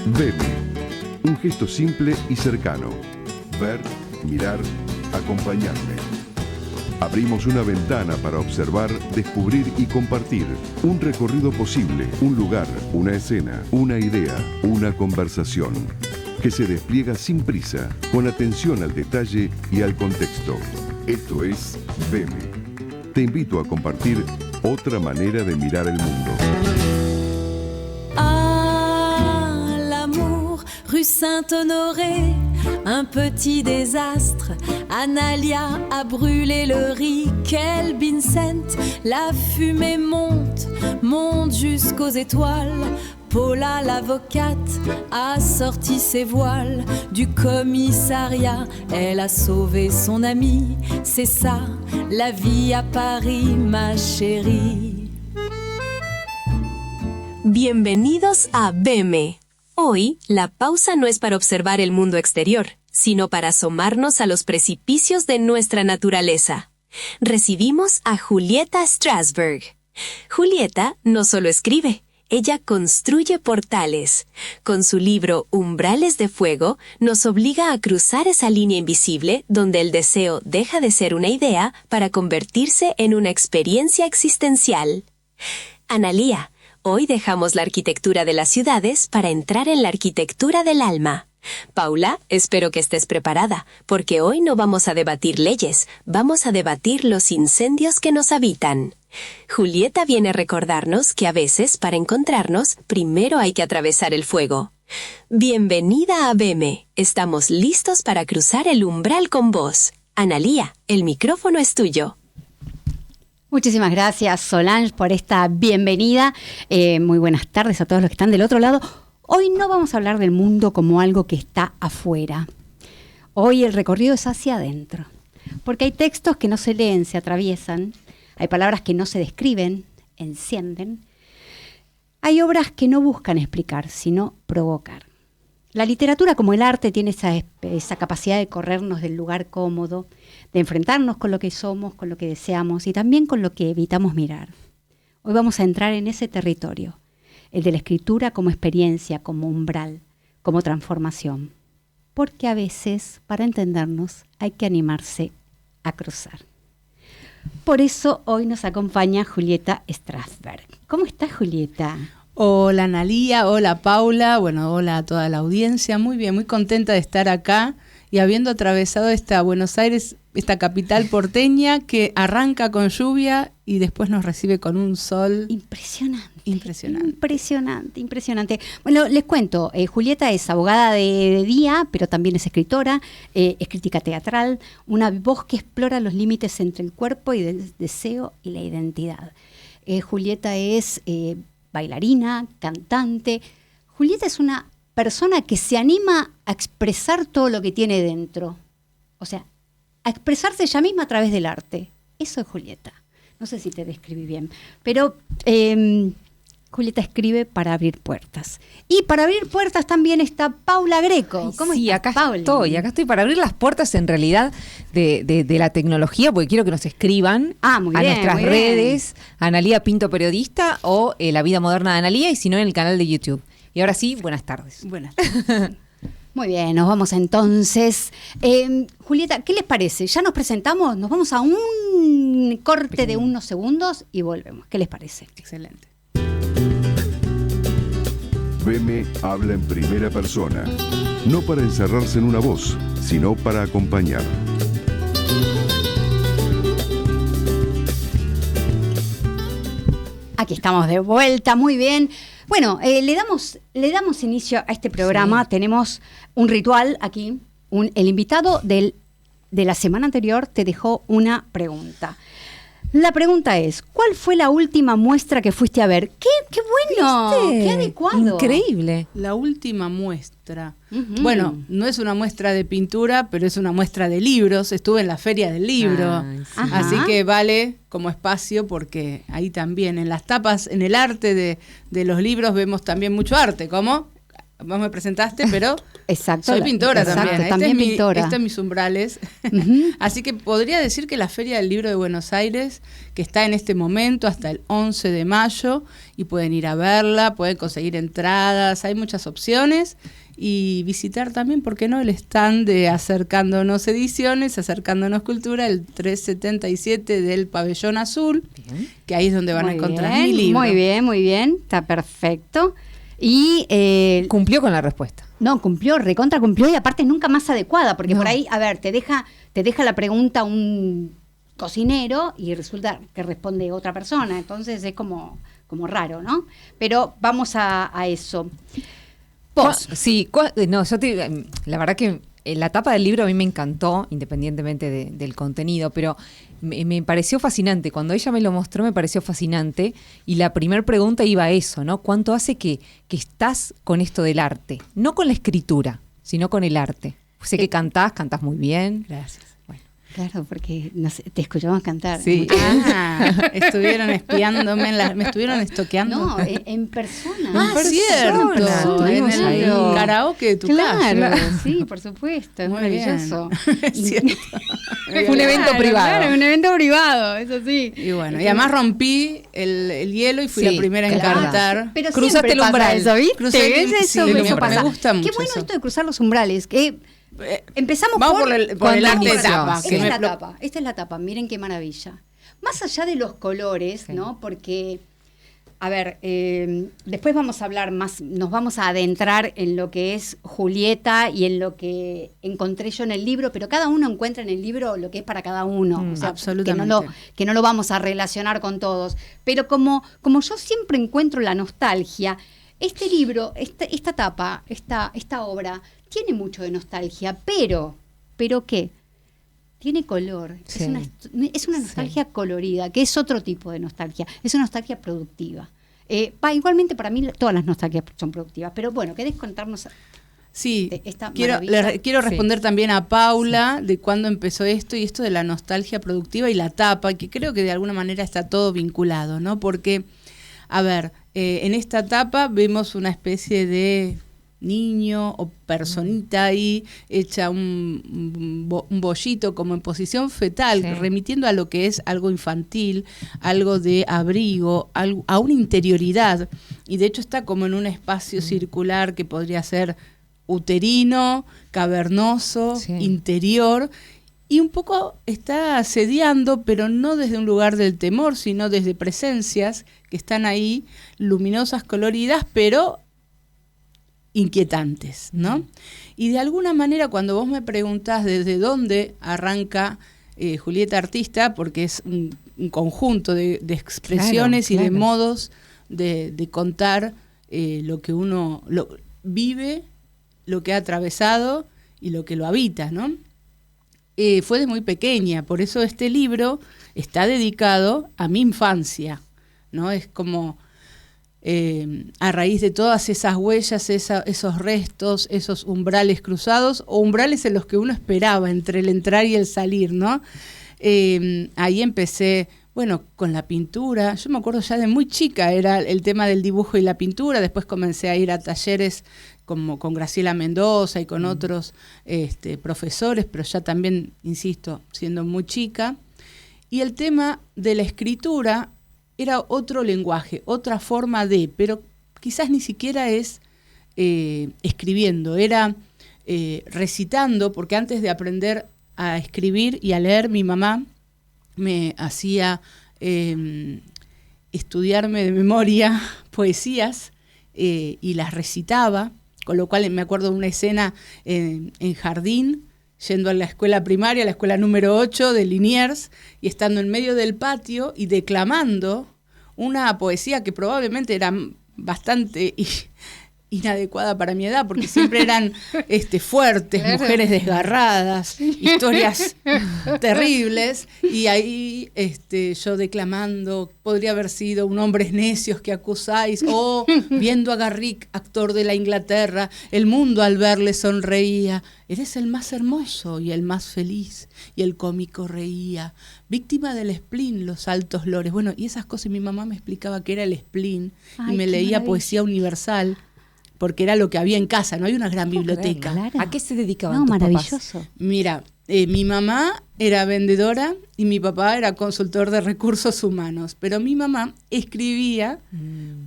Veme. Un gesto simple y cercano. Ver, mirar, acompañarme. Abrimos una ventana para observar, descubrir y compartir. Un recorrido posible, un lugar, una escena, una idea, una conversación. Que se despliega sin prisa, con atención al detalle y al contexto. Esto es Veme. Te invito a compartir otra manera de mirar el mundo. Ah, l'amour, rue Saint-Honoré, un petit désastre. Analia a brûlé le riz, quel Vincent. La fumée monte, monte jusqu'aux étoiles. Paula, l'avocate, a sorti ses voiles du commissariat. Elle a sauvé son ami, c'est ça, la vie à Paris, ma chérie. Bienvenidos a Veme. Hoy, la pausa no es para observar el mundo exterior, sino para asomarnos a los precipicios de nuestra naturaleza. Recibimos a Julieta Strasberg. Julieta no solo escribe, ella construye portales. Con su libro Umbrales de Fuego, nos obliga a cruzar esa línea invisible donde el deseo deja de ser una idea para convertirse en una experiencia existencial. Analía, hoy dejamos la arquitectura de las ciudades para entrar en la arquitectura del alma. Paula, espero que estés preparada, porque hoy no vamos a debatir leyes, vamos a debatir los incendios que nos habitan. Julieta viene a recordarnos que a veces, para encontrarnos, primero hay que atravesar el fuego. Bienvenida a Veme. Estamos listos para cruzar el umbral con vos. Analía, el micrófono es tuyo. Muchísimas gracias, Solange, por esta bienvenida. Muy buenas tardes a todos los que están del otro lado. Hoy no vamos a hablar del mundo como algo que está afuera. Hoy el recorrido es hacia adentro, porque hay textos que no se leen, se atraviesan. Hay palabras que no se describen, encienden. Hay obras que no buscan explicar, sino provocar. La literatura, como el arte, tiene esa capacidad de corrernos del lugar cómodo, de enfrentarnos con lo que somos, con lo que deseamos y también con lo que evitamos mirar. Hoy vamos a entrar en ese territorio, el de la escritura como experiencia, como umbral, como transformación. Porque a veces, para entendernos, hay que animarse a cruzar. Por eso hoy nos acompaña Julieta Strasberg. ¿Cómo estás, Julieta? Hola, Analía, hola, Paula, bueno, hola a toda la audiencia. Muy bien, muy contenta de estar acá y habiendo atravesado esta Buenos Aires, esta capital porteña que arranca con lluvia y después nos recibe con un sol. Impresionante. Bueno, les cuento, Julieta es abogada de día, pero también es escritora, es crítica teatral, una voz que explora los límites entre el cuerpo y el deseo y la identidad. Julieta es bailarina, cantante. Julieta es una persona que se anima a expresar todo lo que tiene dentro. O sea, a expresarse ella misma a través del arte. Eso es Julieta. No sé si te describí bien, pero Julieta escribe para abrir puertas. Y para abrir puertas también está Paula Greco. ¿Cómo estás, Paula? Acá estoy para abrir las puertas en realidad de la tecnología, porque quiero que nos escriban a nuestras redes, Analía Pinto Periodista o La Vida Moderna de Analía, y si no en el canal de YouTube. Y ahora sí, buenas tardes. Buenas tardes. Muy bien, nos vamos entonces. Julieta, ¿qué les parece? Ya nos presentamos, nos vamos a un corte de unos segundos y volvemos. ¿Qué les parece? Excelente. Veme habla en primera persona, no para encerrarse en una voz, sino para acompañar. Aquí estamos de vuelta, muy bien. Bueno, le damos inicio a este programa. Sí. Tenemos un ritual aquí. El invitado de la semana anterior te dejó una pregunta. La pregunta es, ¿cuál fue la última muestra que fuiste a ver? ¡Qué bueno! ¿Viste? ¡Qué adecuado! Increíble. La última muestra. Uh-huh. Bueno, no es una muestra de pintura, pero es una muestra de libros. Estuve en la Feria del Libro. Sí. Así que vale como espacio porque ahí también en las tapas, en el arte de los libros vemos también mucho arte, como vos me presentaste, pero exacto, soy pintora también. También pintora. Este es mis umbrales. Así que podría decir que la Feria del Libro de Buenos Aires, que está en este momento hasta el 11 de mayo, y pueden ir a verla, pueden conseguir entradas, hay muchas opciones, y visitar también, ¿por qué no?, el stand de Acercándonos Ediciones, Acercándonos Cultura, el 377 del Pabellón Azul, bien, que ahí es donde van a encontrar mi libro. Muy bien, está perfecto. Y cumplió con la respuesta. No, recontra cumplió, y aparte nunca más adecuada, porque por ahí, a ver, te deja la pregunta un cocinero y resulta que responde otra persona, entonces es como raro, ¿no? Pero vamos a eso. La verdad que la tapa del libro a mí me encantó, independientemente del contenido, pero me pareció fascinante. Cuando ella me lo mostró me pareció fascinante, y la primera pregunta iba a eso, ¿no? ¿Cuánto hace que estás con esto del arte? No con la escritura, sino con el arte. Sé que cantás muy bien. Gracias. Claro, porque te escuchamos cantar. Sí. Estuvieron espiándome, me estuvieron estoqueando. No, en persona. Cierto. En el karaoke de tu casa. Claro, sí, por supuesto. Es maravilloso. Fue un evento privado. Claro, un evento privado, eso sí. Y bueno, y además rompí el hielo y fui la primera en cantar. Pero cruzaste el umbral. Eso, ¿viste? Eso pasa. Me gusta mucho. Qué bueno esto de cruzar los umbrales. Empezamos por el arte de tapa. Esta es la tapa, miren qué maravilla. Más allá de los colores, ¿no? Porque, a ver, después vamos a hablar más, nos vamos a adentrar en lo que es Julieta y en lo que encontré yo en el libro, pero cada uno encuentra en el libro lo que es para cada uno. O sea, absolutamente. Que no lo vamos a relacionar con todos. Pero como yo siempre encuentro la nostalgia, este libro, esta tapa, esta obra, tiene mucho de nostalgia, pero ¿qué? Tiene color. Sí. Es una nostalgia colorida, que es otro tipo de nostalgia. Es una nostalgia productiva. Igualmente para mí todas las nostalgias son productivas, pero bueno, ¿querés contarnos? Sí, quiero responder también a Paula de cuándo empezó esto, y esto de la nostalgia productiva y la tapa, que creo que de alguna manera está todo vinculado, ¿no? Porque, a ver, en esta tapa vemos una especie de niño o personita ahí hecha un bollito como en posición fetal, remitiendo a lo que es algo infantil, algo de abrigo, a una interioridad, y de hecho está como en un espacio circular que podría ser uterino, cavernoso, interior, y un poco está asediando, pero no desde un lugar del temor, sino desde presencias que están ahí, luminosas, coloridas, pero inquietantes, ¿no? Y de alguna manera, cuando vos me preguntás desde dónde arranca Julieta Artista, porque es un conjunto de expresiones y de modos de contar lo que uno vive, lo que ha atravesado y lo que lo habita, ¿no? Fue de muy pequeña, por eso este libro está dedicado a mi infancia, ¿no? Es como a raíz de todas esas huellas, esos restos, esos umbrales cruzados, o umbrales en los que uno esperaba entre el entrar y el salir, ¿no? Ahí empecé, bueno, con la pintura. Yo me acuerdo ya de muy chica, era el tema del dibujo y la pintura. Después comencé a ir a talleres como con Graciela Mendoza y con otros profesores, pero ya también, insisto, siendo muy chica. Y el tema de la escritura era otro lenguaje, otra forma pero quizás ni siquiera es escribiendo, era recitando, porque antes de aprender a escribir y a leer, mi mamá me hacía estudiarme de memoria poesías y las recitaba, con lo cual me acuerdo de una escena en jardín, yendo a la escuela primaria, la escuela número 8 de Liniers, y estando en medio del patio y declamando una poesía que probablemente era bastante inadecuada para mi edad, porque siempre eran fuertes, mujeres desgarradas, historias terribles, y ahí yo declamando, podría haber sido un hombres necios que acusáis, o viendo a Garrick, actor de la Inglaterra, el mundo al verle sonreía, eres el más hermoso y el más feliz, y el cómico reía, víctima del spleen, los altos lores. Bueno, y esas cosas, mi mamá me explicaba que era el spleen, y me leía poesía universal, porque era lo que había en casa, no hay una gran biblioteca. Claro. ¿A qué se dedicaban tus maravilloso. papás? Mira, mi mamá era vendedora y mi papá era consultor de recursos humanos, pero mi mamá escribía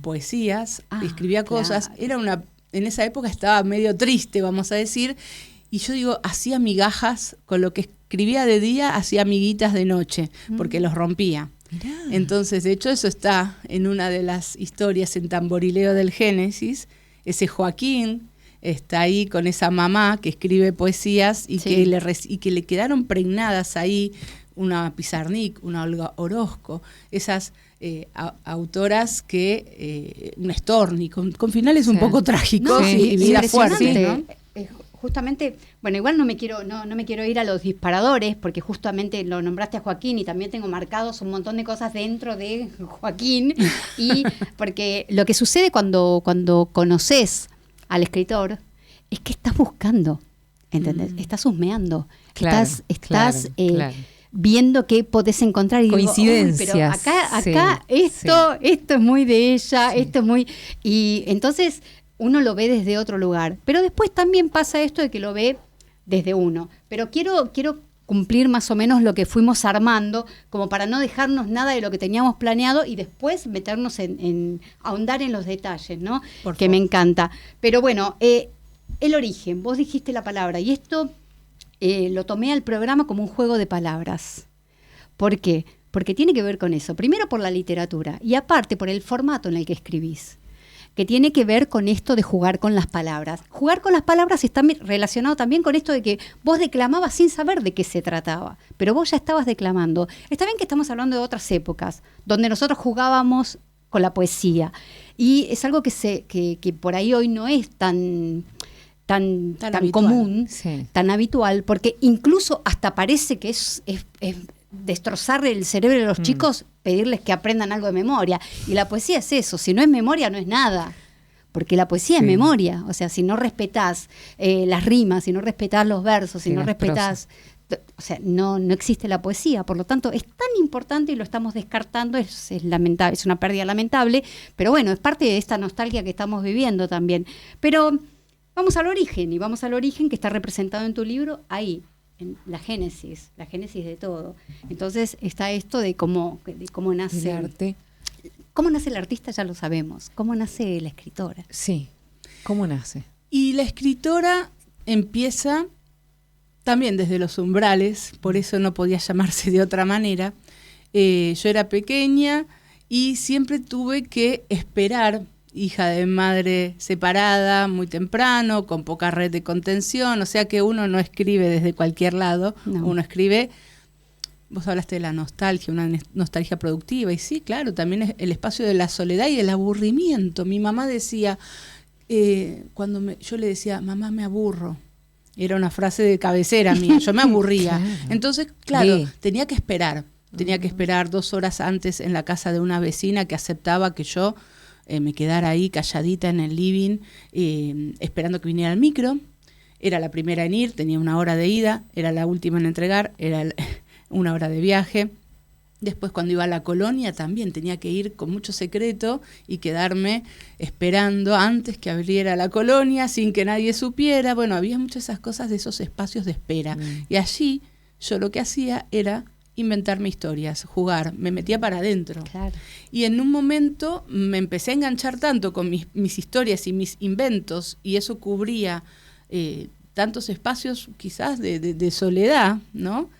poesías, escribía cosas, en esa época estaba medio triste, vamos a decir, y yo digo, hacía migajas con lo que escribía de día, hacía amiguitas de noche, porque los rompía. Mirá. Entonces, de hecho, eso está en una de las historias en Tamborileo del Génesis, ese Joaquín está ahí con esa mamá que escribe poesías y, sí, que le quedaron pregnadas ahí una Pizarnik, una Olga Orozco, esas autoras que, una Storni, con finales un poco trágicos y vida fuerte, ¿no? Justamente, bueno, igual no me quiero ir a los disparadores, porque justamente lo nombraste a Joaquín y también tengo marcados un montón de cosas dentro de Joaquín, y porque lo que sucede cuando conoces al escritor es que estás buscando, ¿entendés? Estás husmeando, claro, estás viendo qué podés encontrar y coincidencias. Digo, pero acá esto es muy de ella, esto es muy... Y entonces uno lo ve desde otro lugar, pero después también pasa esto de que lo ve desde uno. Pero quiero cumplir más o menos lo que fuimos armando, como para no dejarnos nada de lo que teníamos planeado y después meternos en ahondar en los detalles, ¿no? Que me encanta. Pero bueno, el origen, vos dijiste la palabra, y esto lo tomé al programa como un juego de palabras. ¿Por qué? Porque tiene que ver con eso. Primero por la literatura y aparte por el formato en el que escribís, que tiene que ver con esto de jugar con las palabras. Jugar con las palabras está relacionado también con esto de que vos declamabas sin saber de qué se trataba, pero vos ya estabas declamando. Está bien que estamos hablando de otras épocas, donde nosotros jugábamos con la poesía, y es algo que por ahí hoy no es tan común, sí, tan habitual, porque incluso hasta parece que es destrozar el cerebro de los chicos, pedirles que aprendan algo de memoria. Y la poesía es eso, si no es memoria no es nada, porque la poesía es memoria. O sea, si no respetás las rimas, si no respetás los versos, si no respetás... O sea, no existe la poesía, por lo tanto es tan importante y lo estamos descartando, es lamentable, es una pérdida lamentable, pero bueno, es parte de esta nostalgia que estamos viviendo también. Pero vamos al origen que está representado en tu libro ahí, en la génesis de todo. Entonces está esto de cómo nace el arte. Cómo nace el artista ya lo sabemos, cómo nace la escritora. Sí, ¿cómo nace? Y la escritora empieza también desde los umbrales, por eso no podía llamarse de otra manera. Yo era pequeña y siempre tuve que esperar, hija de madre separada, muy temprano, con poca red de contención, o sea que uno no escribe desde cualquier lado, uno escribe, vos hablaste de la nostalgia, una nostalgia productiva, y sí, claro, también es el espacio de la soledad y el aburrimiento. Mi mamá decía, yo le decía, mamá, me aburro. Era una frase de cabecera mía, yo me aburría. Claro. Entonces, claro, tenía que esperar 2 horas antes en la casa de una vecina que aceptaba que yo me quedara ahí calladita en el living, esperando que viniera el micro. Era la primera en ir, tenía 1 hora de ida, era la última en entregar, era 1 hora de viaje. Después, cuando iba a la colonia, también tenía que ir con mucho secreto y quedarme esperando antes que abriera la colonia, sin que nadie supiera. Bueno, había muchas esas cosas de esos espacios de espera. Y allí yo lo que hacía era inventarme historias, jugar, me metía para adentro. Claro. Y en un momento me empecé a enganchar tanto con mis historias y mis inventos, y eso cubría tantos espacios quizás de soledad, ¿no?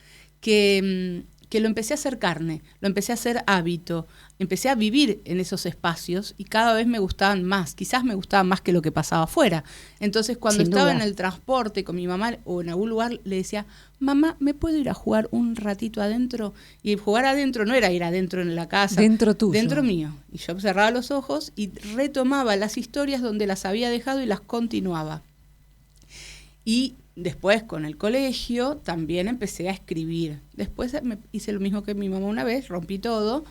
Que lo empecé a hacer carne, lo empecé a hacer hábito, empecé a vivir en esos espacios y cada vez me gustaban más, quizás me gustaban más que lo que pasaba afuera. Entonces cuando estaba en el transporte con mi mamá o en algún lugar, le decía, mamá, ¿me puedo ir a jugar un ratito adentro? Y jugar adentro no era ir adentro en la casa. Dentro tuyo. Dentro mío. Y yo cerraba los ojos y retomaba las historias donde las había dejado y las continuaba. Y después con el colegio también empecé a escribir. Después hice lo mismo que mi mamá una vez, rompí todo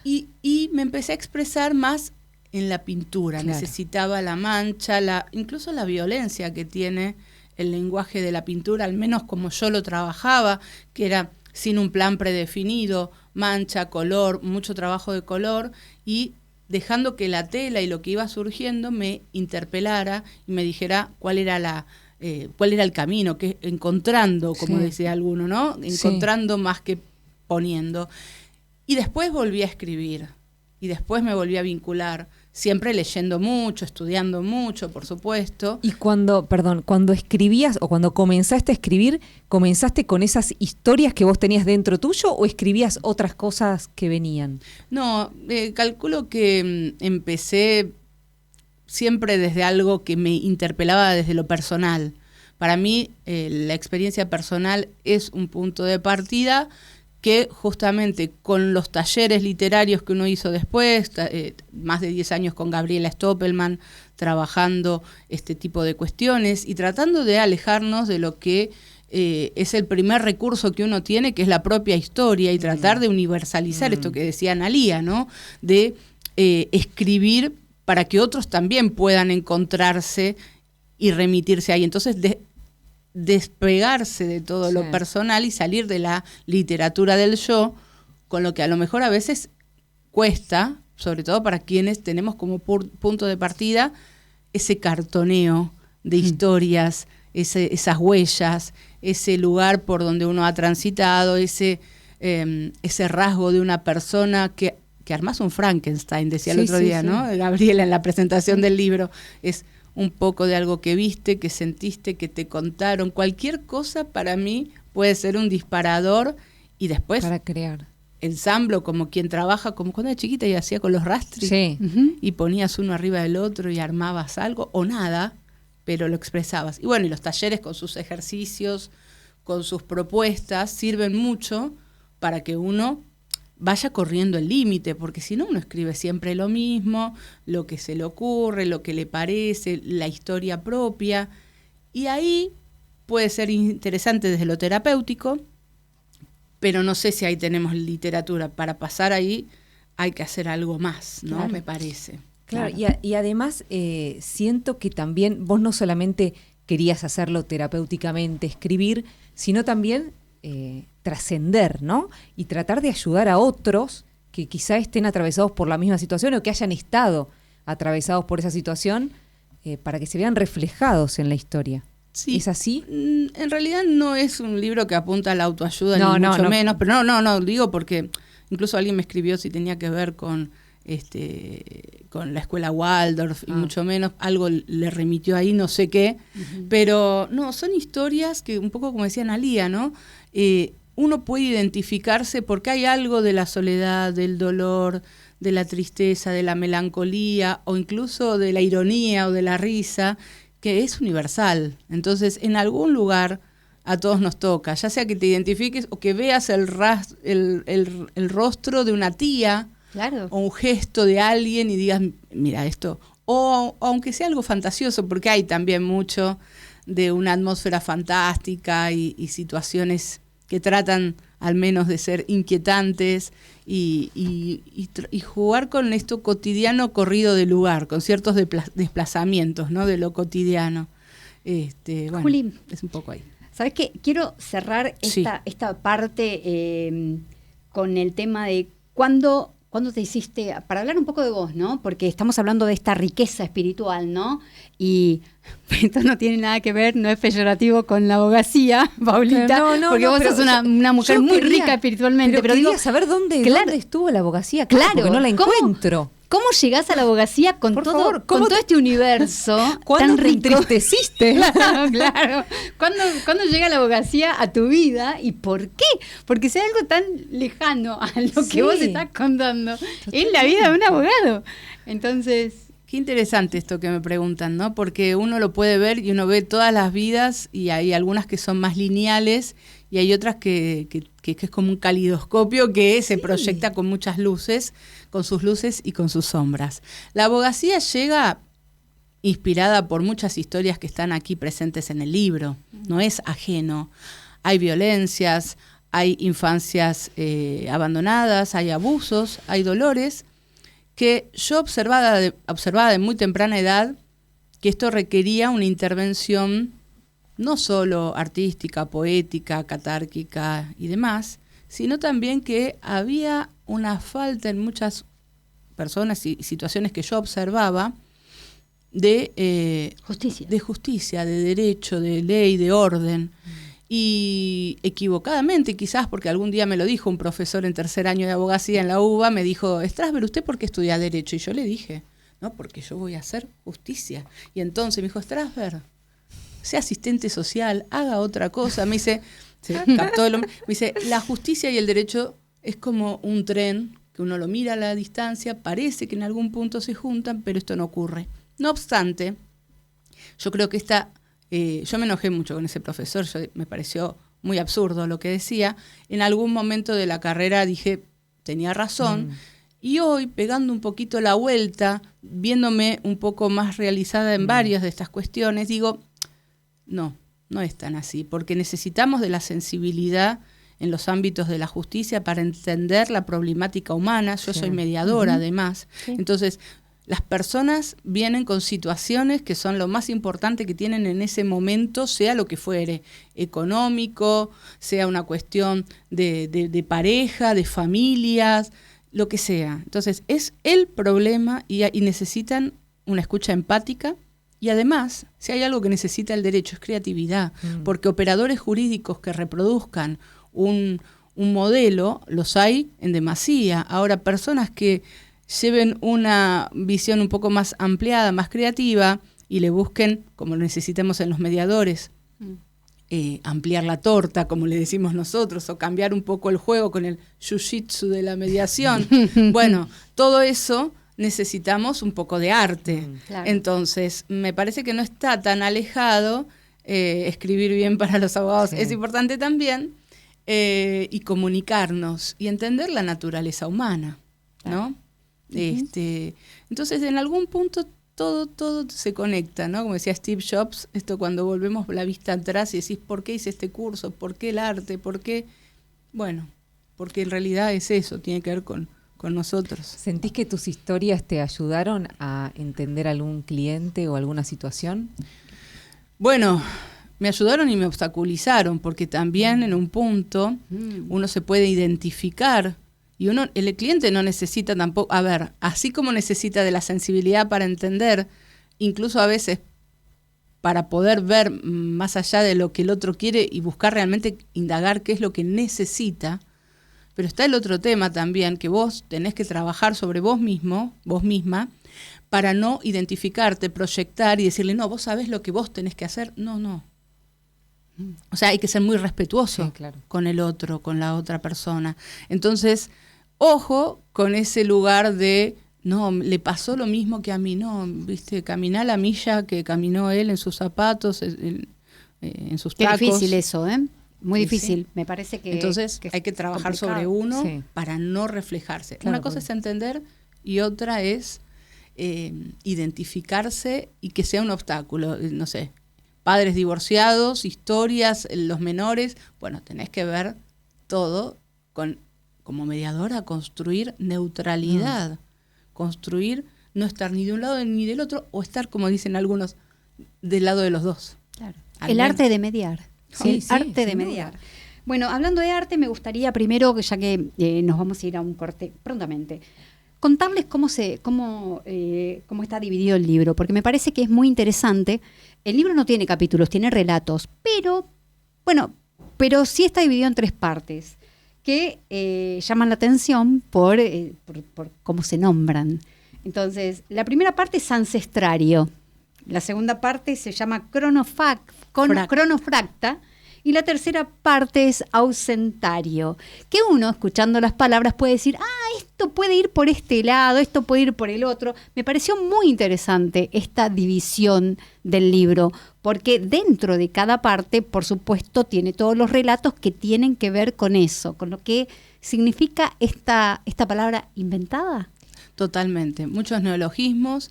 y me empecé a expresar más en la pintura. Claro. Necesitaba la mancha, incluso la violencia que tiene el lenguaje de la pintura, al menos como yo lo trabajaba, que era sin un plan predefinido, mancha, color, mucho trabajo de color, y dejando que la tela y lo que iba surgiendo me interpelara y me dijera cuál era el camino, que encontrando, como decía alguno, ¿no? Encontrando más que poniendo. Y después volví a escribir, y después me volví a vincular, siempre leyendo mucho, estudiando mucho, por supuesto. Y cuando escribías o cuando comenzaste a escribir, ¿comenzaste con esas historias que vos tenías dentro tuyo o escribías otras cosas que venían? No, calculo que empecé siempre desde algo que me interpelaba desde lo personal. Para mí, la experiencia personal es un punto de partida que justamente con los talleres literarios que uno hizo después, más de 10 años con Gabriela Stoppelman, trabajando este tipo de cuestiones y tratando de alejarnos de lo que es el primer recurso que uno tiene, que es la propia historia, y tratar de universalizar esto que decía Analía, ¿no? De escribir para que otros también puedan encontrarse y remitirse ahí. Entonces, despegarse de todo lo personal y salir de la literatura del yo, con lo que a lo mejor a veces cuesta, sobre todo para quienes tenemos como punto de partida ese cartoneo de historias, esas huellas, ese lugar por donde uno ha transitado, ese rasgo de una persona que armás un Frankenstein, decía el otro día, ¿no? Gabriela, en la presentación del libro, es un poco de algo que viste, que sentiste, que te contaron. Cualquier cosa para mí puede ser un disparador y después para crear. Ensamblo como quien trabaja, como cuando era chiquita y hacía con los rastris y ponías uno arriba del otro y armabas algo o nada, pero lo expresabas. Y bueno, y los talleres con sus ejercicios, con sus propuestas, sirven mucho para que uno vaya corriendo el límite, porque si no uno escribe siempre lo mismo, lo que se le ocurre, lo que le parece, la historia propia, y ahí puede ser interesante desde lo terapéutico, pero no sé si ahí tenemos literatura. Para pasar ahí hay que hacer algo más, ¿no? Claro. Me parece. Claro. Y además siento que también vos no solamente querías hacerlo terapéuticamente, escribir, sino también trascender, ¿no? Y tratar de ayudar a otros que quizá estén atravesados por la misma situación o que hayan estado atravesados por esa situación para que se vean reflejados en la historia. Sí. ¿Es así? En realidad no es un libro que apunta a la autoayuda, ni mucho menos, pero no, digo porque incluso alguien me escribió si tenía que ver con la escuela Waldorf y mucho menos, algo le remitió ahí, no sé qué, pero no, son historias que un poco como decía Analía, ¿no? Uno puede identificarse porque hay algo de la soledad, del dolor, de la tristeza, de la melancolía o incluso de la ironía o de la risa, que es universal. Entonces, en algún lugar a todos nos toca, ya sea que te identifiques o que veas el rostro de una tía, claro, o un gesto de alguien y digas, mira esto, o aunque sea algo fantasioso, porque hay también mucho de una atmósfera fantástica y situaciones que tratan al menos de ser inquietantes y jugar con esto cotidiano corrido de lugar, con ciertos desplazamientos, ¿no? De lo cotidiano. Bueno, Juli, es un poco ahí. ¿Sabes qué? Quiero cerrar esta parte con el tema de cuándo te hiciste, para hablar un poco de vos, ¿no? Porque estamos hablando de esta riqueza espiritual, ¿no? Y esto no tiene nada que ver, no es peyorativo con la abogacía, Paulita, porque vos sos una mujer muy rica espiritualmente. Pero digo, saber dónde estuvo la abogacía, claro, porque no la encuentro. ¿Cómo llegás a la abogacía con todo este universo tan rico? ¿Cuándo te entristeciste? Claro. ¿Cuándo llega la abogacía a tu vida y por qué? Porque sea algo tan lejano a lo que vos estás contando. Es la vida de un abogado. Entonces, qué interesante esto que me preguntan, ¿no? Porque uno lo puede ver y uno ve todas las vidas y hay algunas que son más lineales y hay otras que es como un calidoscopio que se proyecta con muchas luces, con sus luces y con sus sombras. La abogacía llega inspirada por muchas historias que están aquí presentes en el libro, no es ajeno. Hay violencias, hay infancias abandonadas, hay abusos, hay dolores, que yo observaba de muy temprana edad que esto requería una intervención no solo artística, poética, catárquica y demás, sino también que había una falta en muchas personas y situaciones que yo observaba de justicia, de derecho, de ley, de orden. Y equivocadamente, quizás porque algún día me lo dijo un profesor en tercer año de abogacía en la UBA, me dijo, Strasberg, ¿usted por qué estudia derecho? Y yo le dije, no, porque yo voy a hacer justicia. Y entonces me dijo, Strasberg, sea asistente social, haga otra cosa. Me dice, me dice, la justicia y el derecho es como un tren que uno lo mira a la distancia, parece que en algún punto se juntan, pero esto no ocurre. No obstante, yo creo que yo me enojé mucho con ese profesor, me pareció muy absurdo lo que decía. En algún momento de la carrera dije, tenía razón, y hoy, pegando un poquito la vuelta, viéndome un poco más realizada en varias de estas cuestiones, digo, no es tan así, porque necesitamos de la sensibilidad en los ámbitos de la justicia para entender la problemática humana. Yo soy mediadora, además. Sí. Entonces, las personas vienen con situaciones que son lo más importante que tienen en ese momento, sea lo que fuere, económico, sea una cuestión de pareja, de familias, lo que sea. Entonces, es el problema y necesitan una escucha empática. Y además, si hay algo que necesita el derecho es creatividad, porque operadores jurídicos que reproduzcan un modelo los hay en demasía. Ahora, personas que lleven una visión un poco más ampliada, más creativa, y le busquen, como lo necesitamos en los mediadores, ampliar la torta, como le decimos nosotros, o cambiar un poco el juego con el jiu-jitsu de la mediación. Bueno, todo eso necesitamos un poco de arte. Claro. Entonces, me parece que no está tan alejado escribir bien para los abogados. Sí. Es importante también y comunicarnos y entender la naturaleza humana, ¿no? Entonces, en algún punto todo se conecta, ¿no? Como decía Steve Jobs, esto cuando volvemos la vista atrás y decís, ¿por qué hice este curso? ¿Por qué el arte? ¿Por qué? Bueno, porque en realidad es eso, tiene que ver con nosotros. ¿Sentís que tus historias te ayudaron a entender algún cliente o alguna situación? Bueno, me ayudaron y me obstaculizaron, porque también en un punto uno se puede identificar. Y el cliente no necesita tampoco, así como necesita de la sensibilidad para entender, incluso a veces para poder ver más allá de lo que el otro quiere y buscar realmente indagar qué es lo que necesita, pero está el otro tema también, que vos tenés que trabajar sobre vos mismo, vos misma, para no identificarte, proyectar y decirle, no, vos sabés lo que vos tenés que hacer. No. O sea, hay que ser muy respetuoso con el otro, con la otra persona. Entonces, ojo con ese lugar de, no, le pasó lo mismo que a mí, no, viste, caminá la milla que caminó él en sus zapatos, en sus tacos. Qué difícil eso, ¿eh? Muy difícil, me parece que... Entonces hay que trabajar sobre uno para no reflejarse. Claro, una cosa es entender y otra es identificarse y que sea un obstáculo, no sé, padres divorciados, historias, los menores, bueno, tenés que ver todo como mediadora, construir neutralidad, construir, no estar ni de un lado ni del otro, o estar, como dicen algunos, del lado de los dos. Claro. El arte de mediar. Sí, arte de mediar. Duda. Bueno, hablando de arte, me gustaría primero, ya que nos vamos a ir a un corte prontamente, contarles cómo está dividido el libro, porque me parece que es muy interesante. El libro no tiene capítulos, tiene relatos, pero sí está dividido en 3 partes que llaman la atención por cómo se nombran. Entonces, la primera parte es ancestrario, la segunda parte se llama cronofracta, y la tercera parte es ausentario, que uno, escuchando las palabras, puede decir, esto puede ir por este lado, esto puede ir por el otro. Me pareció muy interesante esta división del libro, porque dentro de cada parte, por supuesto, tiene todos los relatos que tienen que ver con eso, con lo que significa esta palabra inventada. Totalmente, muchos neologismos,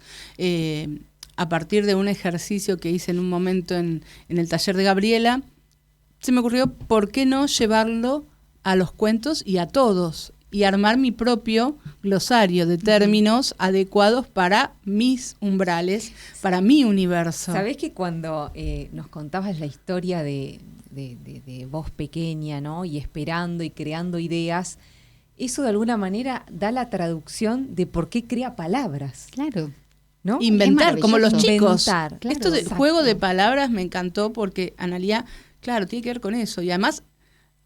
a partir de un ejercicio que hice en un momento en el taller de Gabriela, se me ocurrió, ¿por qué no llevarlo a los cuentos y a todos? Y armar mi propio glosario de términos adecuados para mis umbrales, para mi universo. ¿Sabés que cuando nos contabas la historia de vos pequeña, ¿no? Y esperando y creando ideas, eso de alguna manera da la traducción de por qué crea palabras. Claro. ¿No? Inventar, como los chicos. Inventar, claro, esto del juego de palabras me encantó porque Analía, claro, tiene que ver con eso. Y además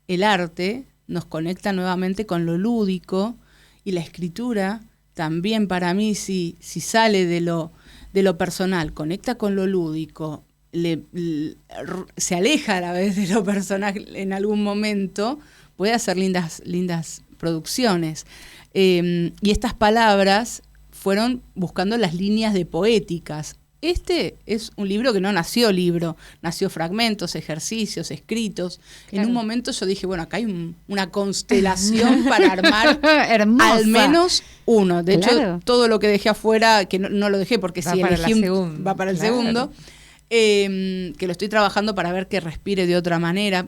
el arte nos conecta nuevamente con lo lúdico y la escritura también para mí si sale de lo personal, conecta con lo lúdico, se aleja a la vez de lo personal en algún momento, puede hacer lindas producciones. Y estas palabras fueron buscando las líneas de poéticas. Este es un libro que no nació libro, nació fragmentos, ejercicios, escritos. Claro. En un momento yo dije, bueno, acá hay una constelación para armar al menos uno. De hecho, todo lo que dejé afuera, que no lo dejé porque si elegí va para el segundo, que lo estoy trabajando para ver que respire de otra manera.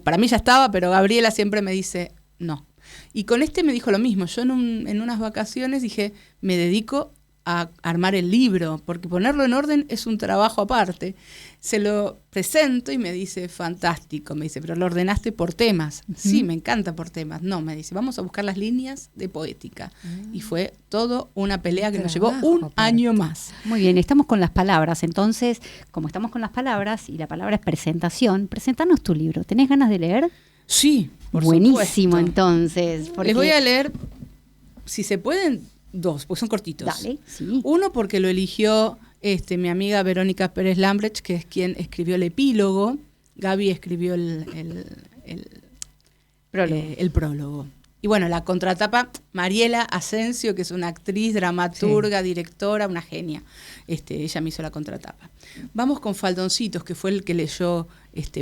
Para mí ya estaba, pero Gabriela siempre me dice, no. Y con este me dijo lo mismo. Yo en unas vacaciones dije, me dedico a armar el libro, porque ponerlo en orden es un trabajo aparte. Se lo presento y me dice, fantástico, me dice, pero lo ordenaste por temas. Sí, me encanta por temas. No, me dice, vamos a buscar las líneas de poética. Y fue todo una pelea que nos llevó un año más. Muy bien, estamos con las palabras. Entonces, como estamos con las palabras, y la palabra es presentación, presentanos tu libro. ¿Tenés ganas de leer? Sí, por buenísimo, supuesto. Entonces. Les voy a leer, si se pueden, 2, porque son cortitos. Dale, sí. Uno porque lo eligió mi amiga Verónica Pérez Lambrecht, que es quien escribió el epílogo. Gaby escribió el prólogo. Y bueno, la contratapa, Mariela Asensio, que es una actriz, dramaturga, directora, una genia. Ella me hizo la contratapa. Vamos con Faldoncitos, que fue el que leyó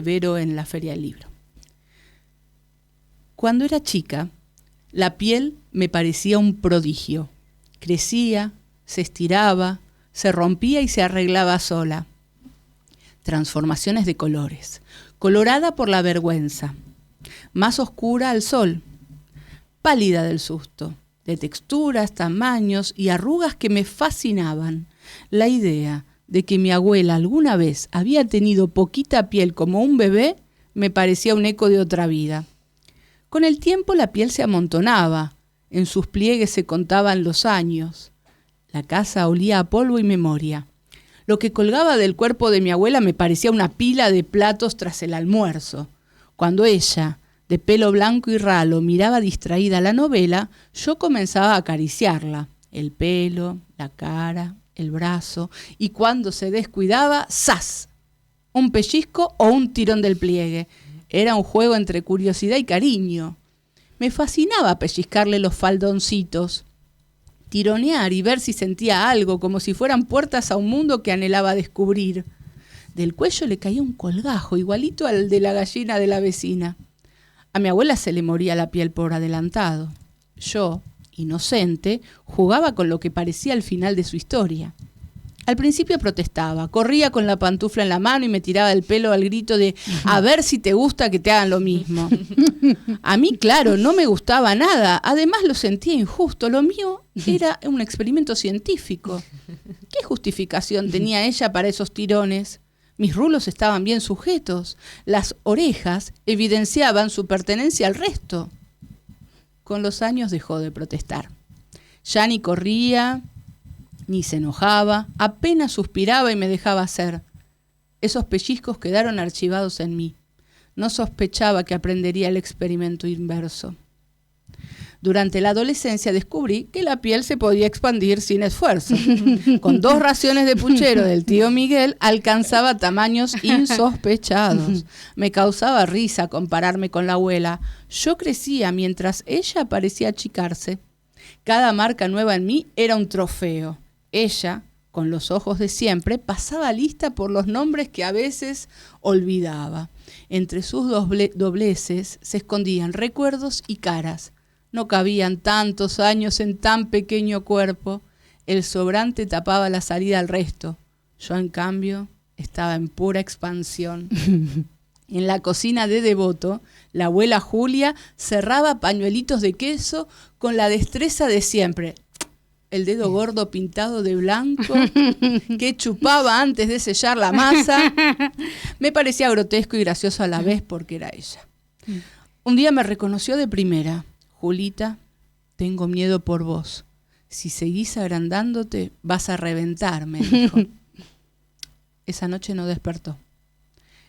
Vero en la Feria del Libro. Cuando era chica, la piel me parecía un prodigio. Crecía, se estiraba, se rompía y se arreglaba sola. Transformaciones de colores. Colorada por la vergüenza. Más oscura al sol. Pálida del susto. De texturas, tamaños y arrugas que me fascinaban. La idea de que mi abuela alguna vez había tenido poquita piel como un bebé me parecía un eco de otra vida. Con el tiempo la piel se amontonaba, en sus pliegues se contaban los años. La casa olía a polvo y memoria. Lo que colgaba del cuerpo de mi abuela me parecía una pila de platos tras el almuerzo. Cuando ella, de pelo blanco y ralo, miraba distraída la novela, yo comenzaba a acariciarla. El pelo, la cara, el brazo, y cuando se descuidaba, ¡zas! Un pellizco o un tirón del pliegue. Era un juego entre curiosidad y cariño. Me fascinaba pellizcarle los faldoncitos, tironear y ver si sentía algo, como si fueran puertas a un mundo que anhelaba descubrir. Del cuello le caía un colgajo, igualito al de la gallina de la vecina. A mi abuela se le moría la piel por adelantado. Yo, inocente, jugaba con lo que parecía el final de su historia. Al principio protestaba, corría con la pantufla en la mano y me tiraba el pelo al grito de a ver si te gusta que te hagan lo mismo. A mí, claro, no me gustaba nada, además lo sentía injusto, lo mío era un experimento científico. ¿Qué justificación tenía ella para esos tirones? Mis rulos estaban bien sujetos, las orejas evidenciaban su pertenencia al resto. Con los años dejó de protestar. Ya ni corría, ni se enojaba, apenas suspiraba y me dejaba hacer. Esos pellizcos quedaron archivados en mí. No sospechaba que aprendería el experimento inverso. Durante la adolescencia descubrí que la piel se podía expandir sin esfuerzo. Con 2 raciones de puchero del tío Miguel alcanzaba tamaños insospechados. Me causaba risa compararme con la abuela. Yo crecía mientras ella parecía achicarse. Cada marca nueva en mí era un trofeo. Ella, con los ojos de siempre, pasaba lista por los nombres que a veces olvidaba. Entre sus dobleces se escondían recuerdos y caras. No cabían tantos años en tan pequeño cuerpo. El sobrante tapaba la salida al resto. Yo, en cambio, estaba en pura expansión. En la cocina de Devoto, la abuela Julia cerraba pañuelitos de queso con la destreza de siempre. El dedo gordo pintado de blanco, que chupaba antes de sellar la masa. Me parecía grotesco y gracioso a la vez porque era ella. Un día me reconoció de primera. Julita, tengo miedo por vos. Si seguís agrandándote, vas a reventar, me dijo. Esa noche no despertó.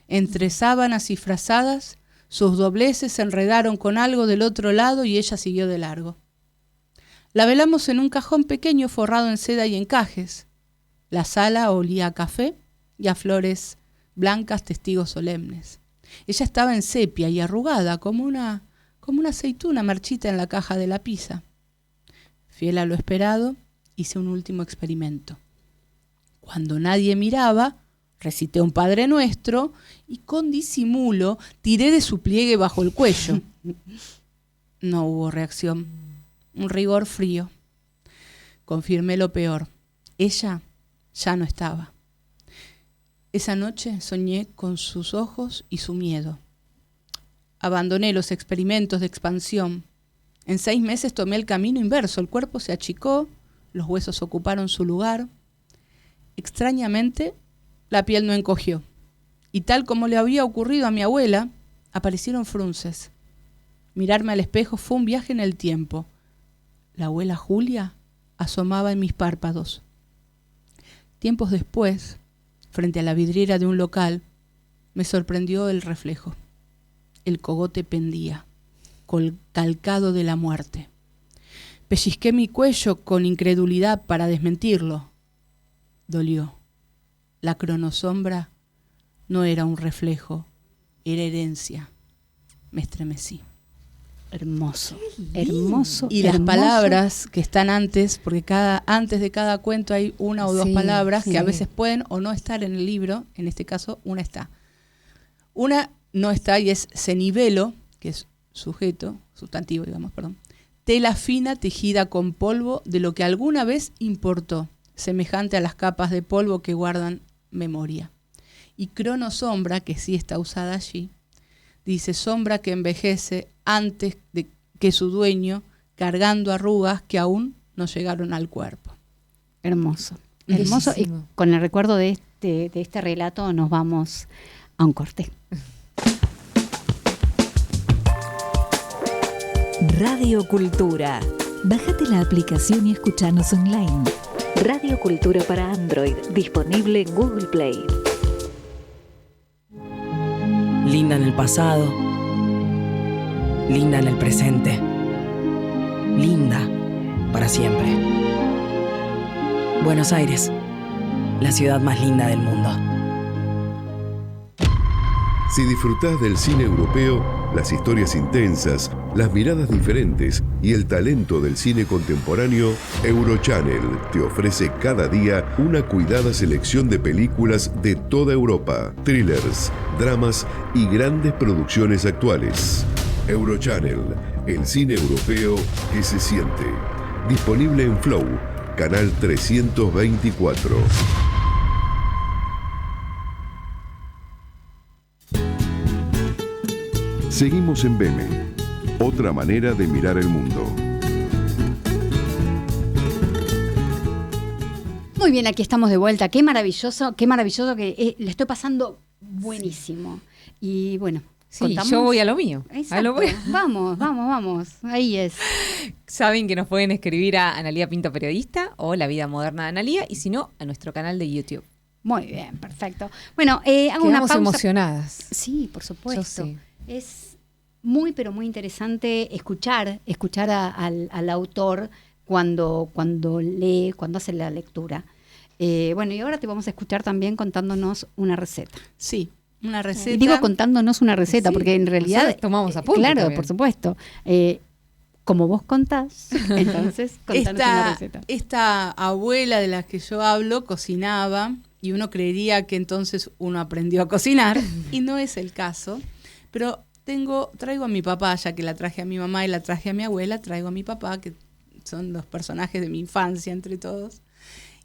Entre sábanas y frazadas, sus dobleces se enredaron con algo del otro lado y ella siguió de largo. La velamos en un cajón pequeño forrado en seda y encajes. La sala olía a café y a flores blancas, testigos solemnes. Ella estaba en sepia y arrugada como una aceituna marchita en la caja de la pizza. Fiel a lo esperado, hice un último experimento. Cuando nadie miraba, recité un Padre Nuestro y con disimulo tiré de su pliegue bajo el cuello. No hubo reacción. Un rigor frío. Confirmé lo peor. Ella ya no estaba. Esa noche soñé con sus ojos y su miedo. Abandoné los experimentos de expansión. En 6 meses tomé el camino inverso. El cuerpo se achicó, los huesos ocuparon su lugar. Extrañamente, la piel no encogió. Y tal como le había ocurrido a mi abuela, aparecieron frunces. Mirarme al espejo fue un viaje en el tiempo. La abuela Julia asomaba en mis párpados. Tiempos después, frente a la vidriera de un local, me sorprendió el reflejo. El cogote pendía, calcado de la muerte. Pellizqué mi cuello con incredulidad para desmentirlo. Dolió. La cronosombra no era un reflejo, era herencia. Me estremecí. Hermoso, hermoso. Y las palabras que están antes, porque antes de cada cuento hay una o dos palabras que a veces pueden o no estar en el libro. En este caso, una está. Una no está y es cenibelo, que es sustantivo, perdón. Tela fina tejida con polvo de lo que alguna vez importó, semejante a las capas de polvo que guardan memoria. Y cronosombra, que sí está usada allí, dice sombra que envejece antes de que su dueño, cargando arrugas que aún no llegaron al cuerpo. Hermoso, hermoso. Y con el recuerdo de este relato nos vamos a un corte. Radio Cultura. Bájate la aplicación y escuchanos online. Radio Cultura para Android, disponible en Google Play. Linda en el pasado, linda en el presente, linda para siempre. Buenos Aires, la ciudad más linda del mundo. Si disfrutás del cine europeo, las historias intensas, las miradas diferentes y el talento del cine contemporáneo, Eurochannel te ofrece cada día una cuidada selección de películas de toda Europa, thrillers, dramas y grandes producciones actuales. Eurochannel, el cine europeo que se siente. Disponible en Flow, canal 324. Seguimos en BEME, otra manera de mirar el mundo. Muy bien, aquí estamos de vuelta. Qué maravilloso que le estoy pasando buenísimo. Y bueno, sí, ¿contamos? Yo voy a lo mío. Exacto. Vamos. Ahí es. Saben que nos pueden escribir a Analía Pinto Periodista o La Vida Moderna de Analía, y si no, a nuestro canal de YouTube. Muy bien, perfecto. Bueno, hago Quedamos una pausa. Emocionadas. Sí, por supuesto. Yo sí. Es muy, pero muy interesante escuchar al autor cuando lee, cuando hace la lectura. Bueno, y ahora te vamos a escuchar también contándonos una receta. Sí, una receta. Digo contándonos una receta, sí, porque en realidad... Nosotros tomamos apuntes. Claro, también. Por supuesto. Como vos contás, entonces contanos una receta. Esta abuela de la que yo hablo cocinaba, y uno creería que entonces uno aprendió a cocinar, y no es el caso. Pero traigo a mi papá, ya que la traje a mi mamá y la traje a mi abuela, traigo a mi papá, que son los personajes de mi infancia entre todos.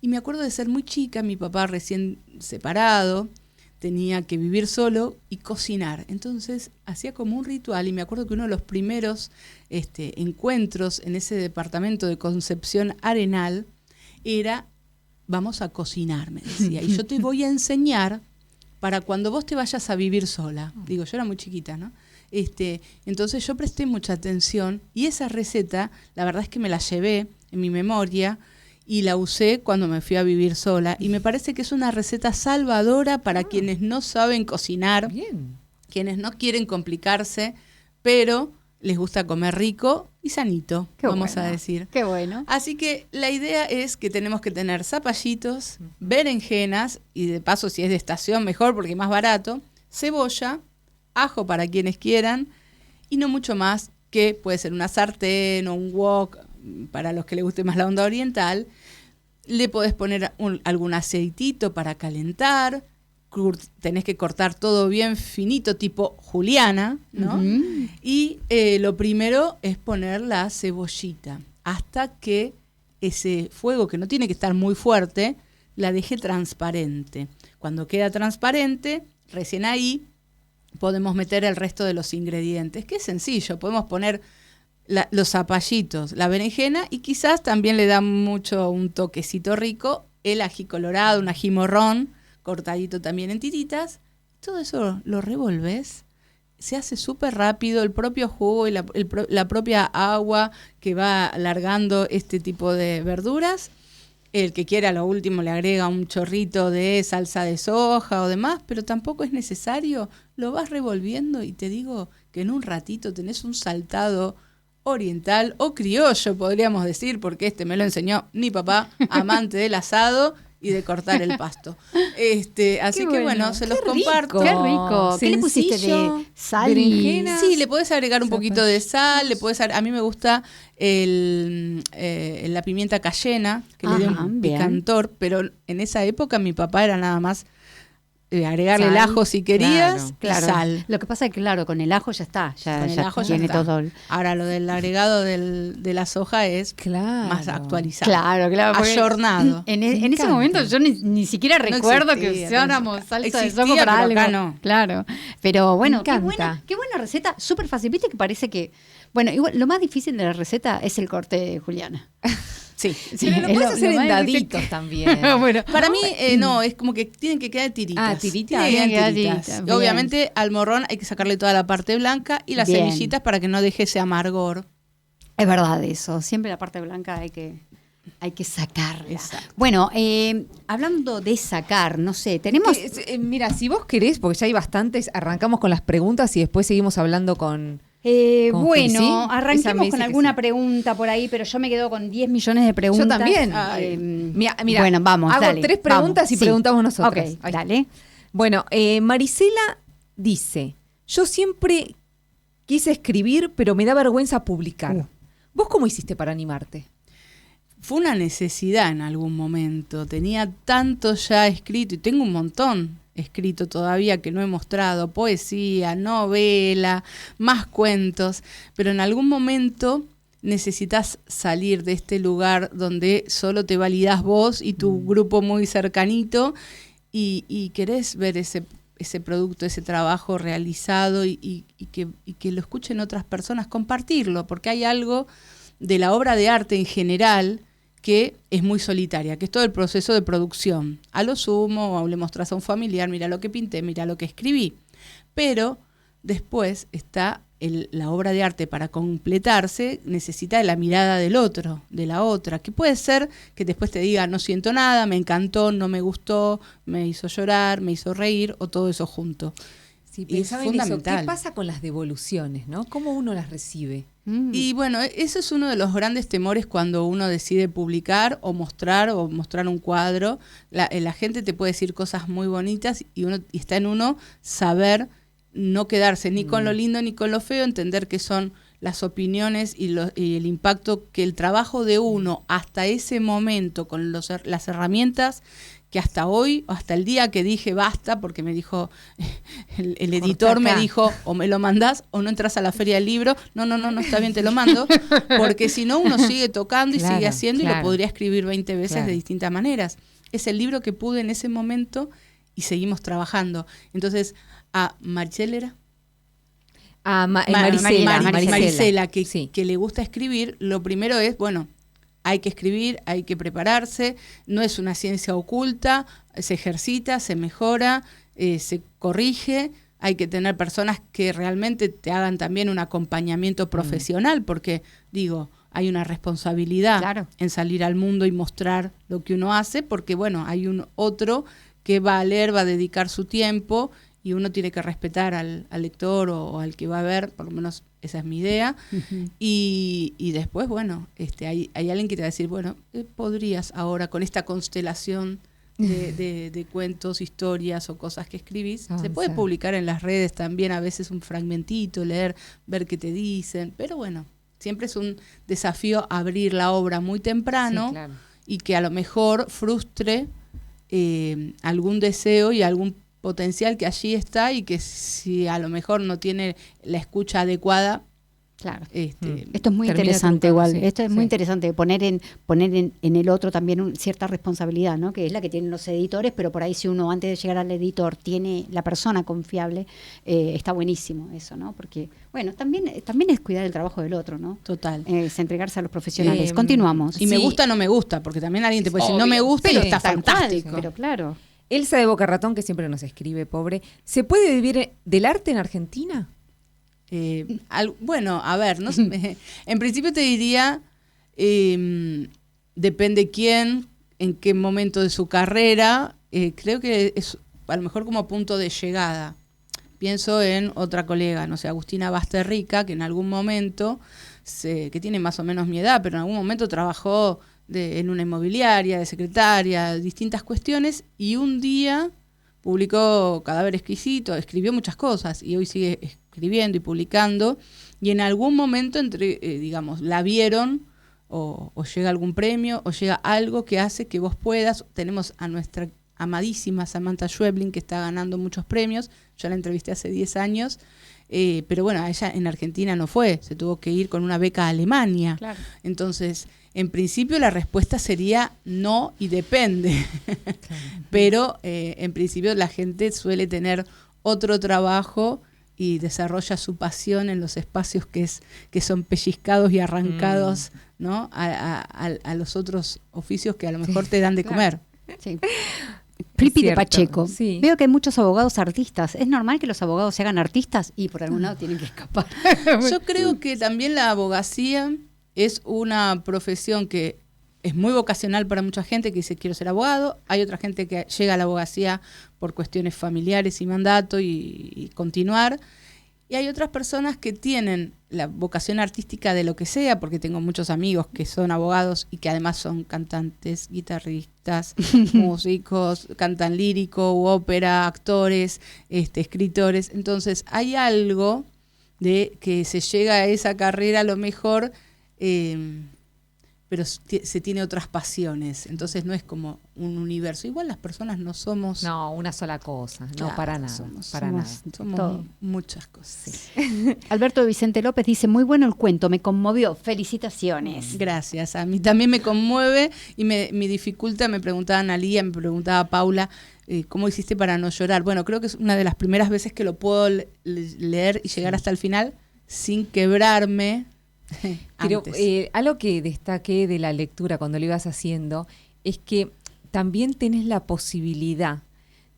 Y me acuerdo de ser muy chica, mi papá recién separado, tenía que vivir solo y cocinar. Entonces hacía como un ritual, y me acuerdo que uno de los primeros encuentros en ese departamento de Concepción Arenal era: vamos a cocinar, me decía, y yo te voy a enseñar para cuando vos te vayas a vivir sola. Digo, yo era muy chiquita, ¿no? Entonces yo presté mucha atención y esa receta, la verdad es que me la llevé en mi memoria y la usé cuando me fui a vivir sola. Y me parece que es una receta salvadora para quienes no saben cocinar, quienes no quieren complicarse, pero les gusta comer rico y sanito, vamos a decir. Qué bueno. Así que la idea es que tenemos que tener zapallitos, berenjenas, y de paso si es de estación mejor porque es más barato, cebolla, ajo para quienes quieran, y no mucho más, que puede ser una sartén o un wok, para los que les guste más la onda oriental. Le podés poner algún aceitito para calentar, tenés que cortar todo bien finito, tipo juliana, ¿no? Uh-huh. Y lo primero es poner la cebollita, hasta que ese fuego, que no tiene que estar muy fuerte, la deje transparente. Cuando queda transparente, recién ahí podemos meter el resto de los ingredientes, que es sencillo. Podemos poner los zapallitos, la berenjena, y quizás también le da mucho un toquecito rico el ají colorado, un ají morrón, cortadito también en tiritas. Todo eso lo revolves, se hace súper rápido, el propio jugo y la propia agua que va alargando este tipo de verduras. El que quiera, a lo último le agrega un chorrito de salsa de soja o demás, pero tampoco es necesario. Lo vas revolviendo y te digo que en un ratito tenés un saltado oriental o criollo, podríamos decir, porque me lo enseñó mi papá, amante del asado y de cortar el pasto. Así que bueno, se los comparto. Qué rico. ¿Qué le pusiste de sal? Berenjena. Sí, le podés agregar un poquito de sal, a mí me gusta la pimienta cayena, que le dio un picantor, pero en esa época mi papá era nada más agregarle el ajo si querías, claro. Y sal. Lo que pasa es que, claro, con el ajo ya está, ya tiene todo. Ahora, lo del agregado de la soja es más actualizado. Claro. Ayornado. En ese momento yo ni siquiera recuerdo que usáramos salsa de soja para algo. Acá no. Claro. Pero bueno, qué buena receta, súper fácil. Viste que parece que... Bueno, igual, lo más difícil de la receta es el corte, Juliana. Sí, pero lo puedes hacer en daditos también. Bueno, para mí no, es como que tienen que quedar tiritas. Tiritas. Y obviamente al morrón hay que sacarle toda la parte blanca y las semillitas para que no deje ese amargor. Es verdad eso, siempre la parte blanca hay que sacarla. Exacto. Bueno, hablando de sacar, no sé, tenemos... Mira, si vos querés, porque ya hay bastantes, arrancamos con las preguntas y después seguimos hablando con... Bueno, arranquemos con alguna pregunta por ahí, pero yo me quedo con 10 millones de preguntas. Yo también. Mira, bueno, vamos, hago 3 preguntas y preguntamos nosotros. Ok, dale. Bueno, Marisela dice, yo siempre quise escribir, pero me da vergüenza publicar. ¿Vos cómo hiciste para animarte? Fue una necesidad en algún momento. Tenía tanto ya escrito, y tengo un montón escrito todavía que no he mostrado, poesía, novela, más cuentos, pero en algún momento necesitas salir de este lugar donde solo te validás vos y tu grupo muy cercanito y querés ver ese producto, ese trabajo realizado y que lo escuchen otras personas, compartirlo, porque hay algo de la obra de arte en general que es muy solitaria, que es todo el proceso de producción. A lo sumo, le mostrás a un familiar, mira lo que pinté, mira lo que escribí. Pero después está la obra de arte para completarse, necesita de la mirada del otro, de la otra, que puede ser que después te diga, no siento nada, me encantó, no me gustó, me hizo llorar, me hizo reír, o todo eso junto. Sí, pensaba en eso. ¿Qué pasa con las devoluciones, no? ¿Cómo uno las recibe? Y bueno, eso es uno de los grandes temores cuando uno decide publicar o mostrar un cuadro. La gente te puede decir cosas muy bonitas y está en uno saber no quedarse ni con lo lindo ni con lo feo, entender que son las opiniones y el impacto que el trabajo de uno hasta ese momento con las herramientas que hasta hoy, hasta el día que dije basta, porque me dijo, el editor me dijo, o me lo mandás o no entras a la feria del libro, no, está bien, te lo mando, porque si no uno sigue tocando y sigue haciendo y lo podría escribir 20 veces de distintas maneras. Es el libro que pude en ese momento y seguimos trabajando. Entonces, a Maricela, Marisela, que le gusta escribir, lo primero es, bueno, hay que escribir, hay que prepararse, no es una ciencia oculta, se ejercita, se mejora, se corrige, hay que tener personas que realmente te hagan también un acompañamiento profesional, porque digo, hay una responsabilidad en salir al mundo y mostrar lo que uno hace, porque bueno, hay un otro que va a leer, va a dedicar su tiempo y uno tiene que respetar al lector o al que va a ver, por lo menos esa es mi idea. Y después, bueno, hay alguien que te va a decir, bueno, podrías ahora con esta constelación de cuentos, historias o cosas que escribís, se puede publicar en las redes también, a veces un fragmentito, leer, ver qué te dicen, pero bueno, siempre es un desafío abrir la obra muy temprano y que a lo mejor frustre algún deseo y algún potencial que allí está, y que si a lo mejor no tiene la escucha adecuada. Claro. Esto es muy interesante igual. Esto es muy interesante, poner en el otro también cierta responsabilidad, ¿no? Que es la que tienen los editores, pero por ahí si uno antes de llegar al editor tiene la persona confiable, está buenísimo eso, ¿no? Porque, bueno, también es cuidar el trabajo del otro, ¿no? Total. Es entregarse a los profesionales. Continuamos. Y me gusta o no me gusta, porque también alguien te puede decir, no me gusta, pero está fantástico. Pero claro. Elsa de Boca Ratón, que siempre nos escribe, pobre. ¿Se puede vivir del arte en Argentina? Bueno, a ver, no sé, en principio te diría, depende quién, en qué momento de su carrera, creo que es a lo mejor como punto de llegada. Pienso en otra colega, no sé, Agustina Basterrica, que en algún momento, que tiene más o menos mi edad, pero en algún momento trabajó en una inmobiliaria, de secretaria, distintas cuestiones, y un día publicó Cadáver Exquisito, escribió muchas cosas, y hoy sigue escribiendo y publicando, y en algún momento digamos, la vieron, o llega algún premio, o llega algo que hace que vos puedas. Tenemos a nuestra amadísima Samantha Schweblin, que está ganando muchos premios. Yo la entrevisté hace 10 años, pero bueno, ella en Argentina no fue, se tuvo que ir con una beca a Alemania. Claro. Entonces, en principio la respuesta sería no y depende. Claro. Pero en principio la gente suele tener otro trabajo y desarrolla su pasión en los espacios que son pellizcados y arrancados, ¿no? a los otros oficios que a lo mejor te dan de comer. Sí. Flippy de Pacheco. Sí. Veo que hay muchos abogados artistas. ¿Es normal que los abogados se hagan artistas? Y por algún lado tienen que escapar. Yo creo que también la abogacía es una profesión que es muy vocacional para mucha gente que dice quiero ser abogado. Hay otra gente que llega a la abogacía por cuestiones familiares y mandato y continuar. Y hay otras personas que tienen la vocación artística de lo que sea, porque tengo muchos amigos que son abogados y que además son cantantes, guitarristas, músicos, cantan lírico u ópera, actores, escritores. Entonces hay algo de que se llega a esa carrera a lo mejor, pero se tiene otras pasiones, entonces no es como un universo. Igual las personas no somos... No, una sola cosa, claro, no, para nada. Somos muchas cosas. Sí. Alberto Vicente López dice, muy bueno el cuento, me conmovió, felicitaciones. Gracias, a mí también me conmueve y me dificulta. Me preguntaba Analía, me preguntaba Paula, ¿cómo hiciste para no llorar? Bueno, creo que es una de las primeras veces que lo puedo leer y llegar hasta el final sin quebrarme. Pero algo que destaqué de la lectura cuando lo ibas haciendo es que también tenés la posibilidad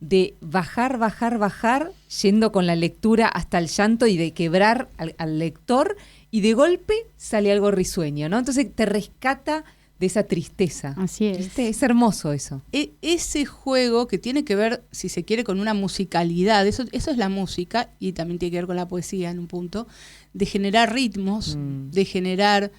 de bajar, yendo con la lectura hasta el llanto y de quebrar al lector, y de golpe sale algo risueño, ¿no? Entonces te rescata de esa tristeza. Así es. Es hermoso eso. Ese juego que tiene que ver, si se quiere, con una musicalidad, eso es la música, y también tiene que ver con la poesía en un punto, de generar ritmos, de generar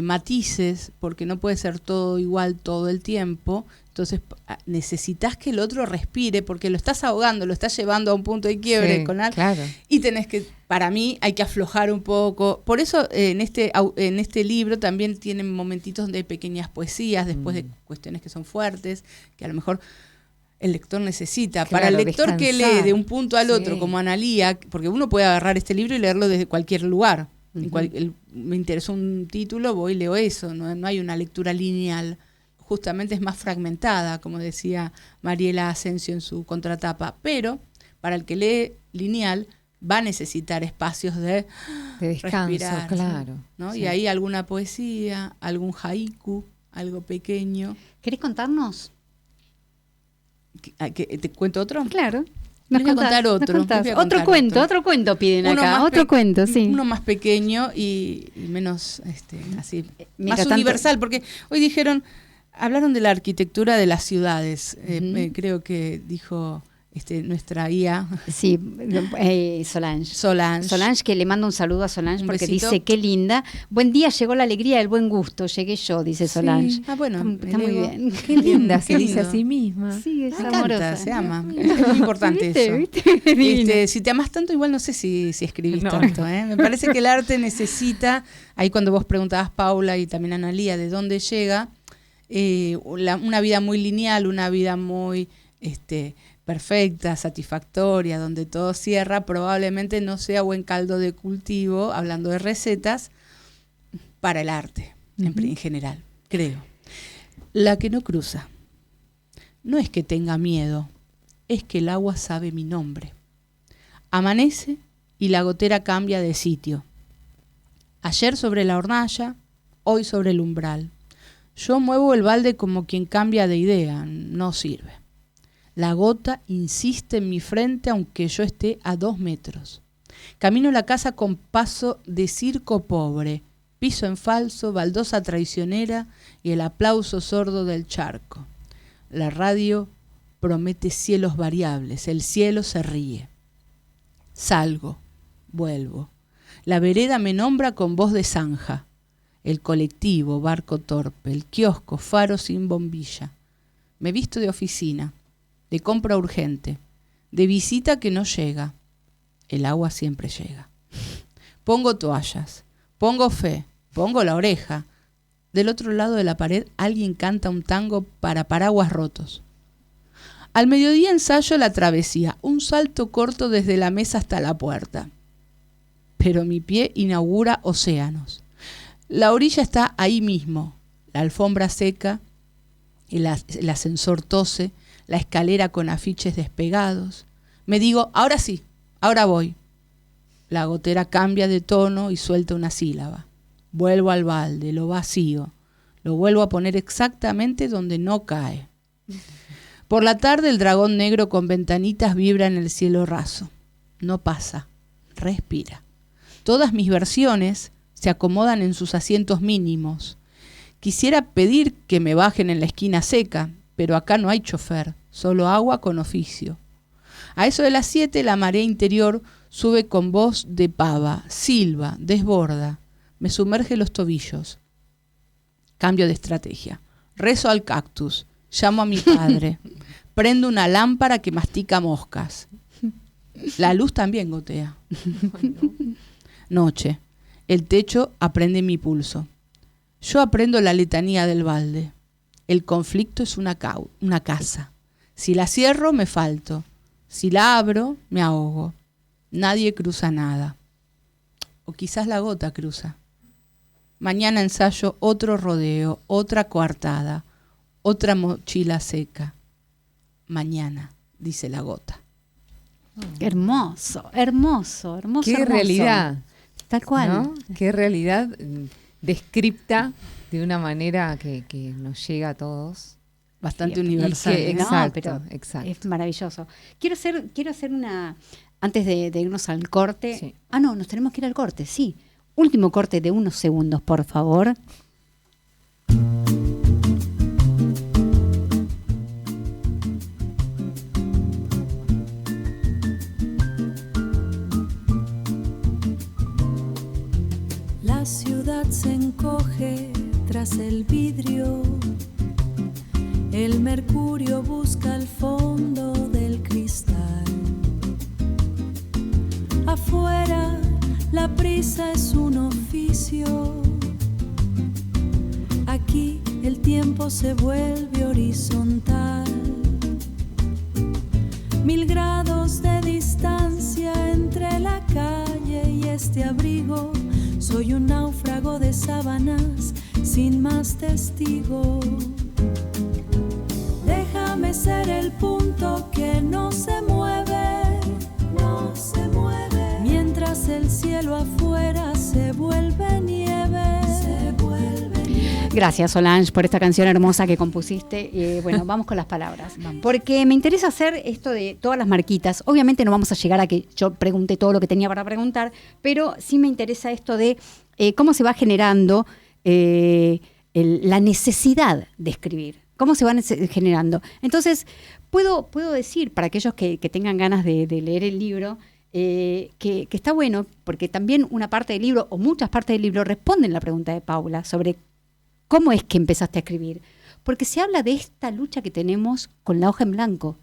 matices, porque no puede ser todo igual todo el tiempo. Entonces necesitas que el otro respire, porque lo estás ahogando, lo estás llevando a un punto de quiebre con algo. Claro. Y tenés que, para mí, hay que aflojar un poco. Por eso en este libro también tienen momentitos donde hay pequeñas poesías, después de cuestiones que son fuertes, que a lo mejor el lector necesita. Claro, para el lector que lee de un punto al otro, como Analía, porque uno puede agarrar este libro y leerlo desde cualquier lugar. Me interesó un título, voy y leo eso. No hay una lectura lineal. Justamente es más fragmentada, como decía Mariela Asensio en su contratapa. Pero para el que lee lineal va a necesitar espacios de descanso, respirar, claro. ¿no? Sí. Y ahí alguna poesía, algún haiku, algo pequeño. ¿Querés contarnos? ¿Te cuento otro? Claro. Les voy a contar otro. Otro cuento piden acá. Otro cuento, sí. Uno más pequeño y menos así, más universal, porque hoy hablaron de la arquitectura de las ciudades. Creo que dijo nuestra IA. Sí, Solange, que le mando un saludo a Solange porque dice, qué linda. Buen día, llegó la alegría del buen gusto. Llegué yo, dice Solange. Sí. Bueno, está muy bien. Qué linda, se dice a sí misma. Sí, es amorosa. Se ama. Es muy importante eso. Si te amas tanto, igual no sé si escribís tanto. Me parece que el arte necesita, ahí cuando vos preguntabas, Paula, y también Analía, de dónde llega, una vida muy lineal, una vida muy perfecta, satisfactoria, donde todo cierra, probablemente no sea buen caldo de cultivo, hablando de recetas, para el arte, en general, creo. La que no cruza, no es que tenga miedo, es que el agua sabe mi nombre. Amanece y la gotera cambia de sitio. Ayer sobre la hornalla, hoy sobre el umbral. Yo muevo el balde como quien cambia de idea, no sirve. La gota insiste en mi frente aunque yo esté a 2 metros. Camino la casa con paso de circo pobre, piso en falso, baldosa traicionera y el aplauso sordo del charco. La radio promete cielos variables, el cielo se ríe. Salgo, vuelvo. La vereda me nombra con voz de zanja. El colectivo, barco torpe, el kiosco, faro sin bombilla. Me visto de oficina, de compra urgente, de visita que no llega. El agua siempre llega. Pongo toallas, pongo fe, pongo la oreja. Del otro lado de la pared alguien canta un tango para paraguas rotos. Al mediodía ensayo la travesía, un salto corto desde la mesa hasta la puerta. Pero mi pie inaugura océanos. La orilla está ahí mismo, la alfombra seca, el ascensor tose, la escalera con afiches despegados. Me digo, ahora sí, ahora voy. La gotera cambia de tono y suelta una sílaba. Vuelvo al balde, lo vacío. Lo vuelvo a poner exactamente donde no cae. Por la tarde el dragón negro con ventanitas vibra en el cielo raso. No pasa, respira. Todas mis versiones se acomodan en sus asientos mínimos. Quisiera pedir que me bajen en la esquina seca, pero acá no hay chofer, solo agua con oficio. A eso de las 7 la marea interior sube con voz de pava, silba, desborda, me sumerge los tobillos. Cambio de estrategia. Rezo al cactus, llamo a mi padre, prendo una lámpara que mastica moscas. La luz también gotea. Noche. El techo aprende mi pulso. Yo aprendo la letanía del balde. El conflicto es una casa. Si la cierro, me falto. Si la abro, me ahogo. Nadie cruza nada. O quizás la gota cruza. Mañana ensayo otro rodeo, otra coartada, otra mochila seca. Mañana, dice la gota. Hermoso, hermoso, hermoso. Qué realidad. Tal cual. ¿No? Qué realidad descripta de una manera que nos llega a todos. Bastante universal. Exacto. Es maravilloso. Quiero hacer una, antes de irnos al corte. Sí. No, nos tenemos que ir al corte, sí. Último corte de unos segundos, por favor. La ciudad se encoge tras el vidrio. El mercurio busca el fondo del cristal. Afuera la prisa es un oficio. Aquí el tiempo se vuelve horizontal. 1000 grados de distancia entre la calle y este abrigo. Soy un náufrago de sábanas sin más testigo. Déjame ser el punto que no se mueve, no se mueve. Mientras el cielo afuera se vuelve nieve, se vuelve nieve. Gracias, Solange, por esta canción hermosa que compusiste. Bueno, vamos con las palabras. Porque me interesa hacer esto de todas las marquitas. Obviamente no vamos a llegar a que yo pregunte todo lo que tenía para preguntar, pero sí me interesa esto de cómo se va generando la necesidad de escribir. ¿Cómo se van generando? Entonces, puedo decir, para aquellos que tengan ganas de leer el libro, que está bueno, porque también una parte del libro, o muchas partes del libro, responden la pregunta de Paula sobre cómo es que empezaste a escribir. Porque se habla de esta lucha que tenemos con la hoja en blanco.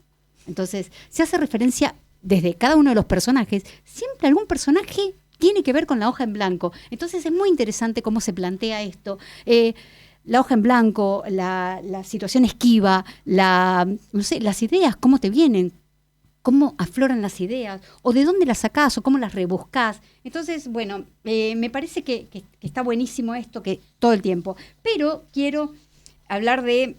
Entonces, se hace referencia desde cada uno de los personajes. Siempre algún personaje tiene que ver con la hoja en blanco. Entonces, es muy interesante cómo se plantea esto. La hoja en blanco, la situación esquiva, no sé, las ideas, cómo te vienen, cómo afloran las ideas, o de dónde las sacás, o cómo las rebuscás. Entonces, bueno, me parece que está buenísimo esto, que todo el tiempo. Pero quiero hablar de...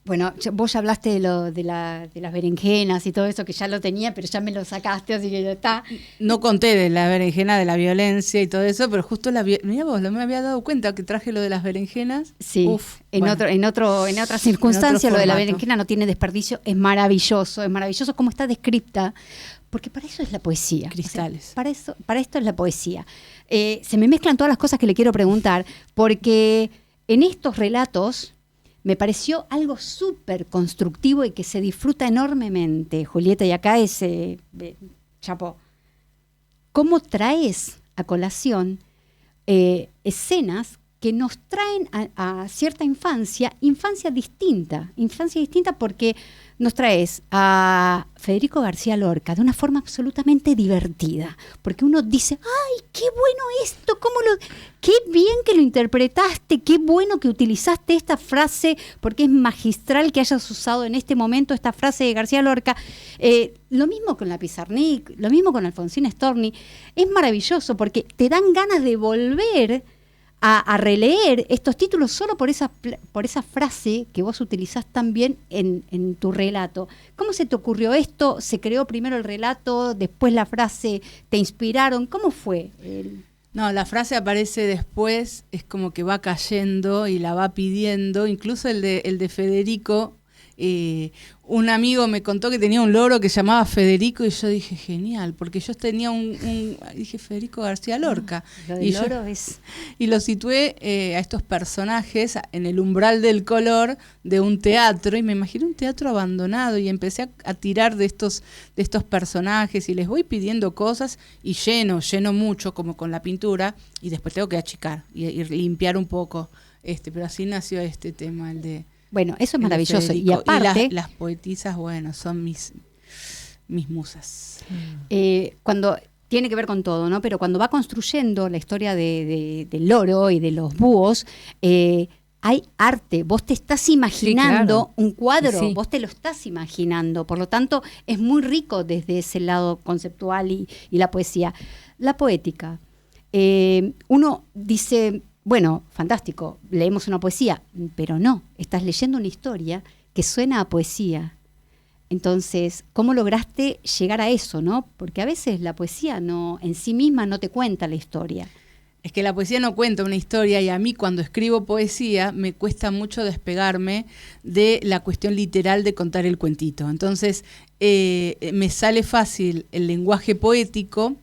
Bueno, vos ya hablaste de las berenjenas y todo eso, que ya lo tenía, pero ya me lo sacaste, así que ya está. No conté de la berenjena, de la violencia y todo eso, pero justo mirá vos, no me había dado cuenta que traje lo de las berenjenas. Sí, en otra circunstancia, lo de la berenjena no tiene desperdicio, es maravilloso cómo está descripta, porque para eso es la poesía. Cristales. O sea, para esto es la poesía. Se me mezclan todas las cosas que le quiero preguntar, porque en estos relatos... me pareció algo súper constructivo y que se disfruta enormemente, Julieta, y acá es chapó. ¿Cómo traes a colación escenas que nos traen a cierta infancia distinta porque nos traes a Federico García Lorca de una forma absolutamente divertida, porque uno dice, ¡ay, qué bueno esto! ¡Qué bien que lo interpretaste! ¡Qué bueno que utilizaste esta frase! Porque es magistral que hayas usado en este momento esta frase de García Lorca. Lo mismo con la Pizarnik, lo mismo con Alfonsina Storni. Es maravilloso porque te dan ganas de volver a releer estos títulos solo por esa frase que vos utilizás tan bien en tu relato. ¿Cómo se te ocurrió esto? ¿Se creó primero el relato, después la frase? ¿Te inspiraron? ¿Cómo fue? No, la frase aparece después, es como que va cayendo y la va pidiendo. Incluso el de Federico, un amigo me contó que tenía un loro que se llamaba Federico y yo dije, genial, porque yo tenía dije Federico García Lorca. Lo del loro es... Y lo situé a estos personajes en el umbral del color de un teatro y me imaginé un teatro abandonado y empecé a tirar de estos personajes y les voy pidiendo cosas y lleno mucho como con la pintura y después tengo que achicar y limpiar un poco, pero así nació este tema, el de... Bueno, eso es maravilloso. Y aparte... Y las poetisas, bueno, son mis musas. Cuando tiene que ver con todo, ¿no? Pero cuando va construyendo la historia del loro y de los búhos, hay arte. Vos te estás imaginando un cuadro, vos te lo estás imaginando. Por lo tanto, es muy rico desde ese lado conceptual y la poesía. La poética. Uno dice... Bueno, fantástico, leemos una poesía, pero no, estás leyendo una historia que suena a poesía. Entonces, ¿cómo lograste llegar a eso, no? Porque a veces la poesía en sí misma no te cuenta la historia. Es que la poesía no cuenta una historia y a mí cuando escribo poesía me cuesta mucho despegarme de la cuestión literal de contar el cuentito. Entonces, me sale fácil el lenguaje poético,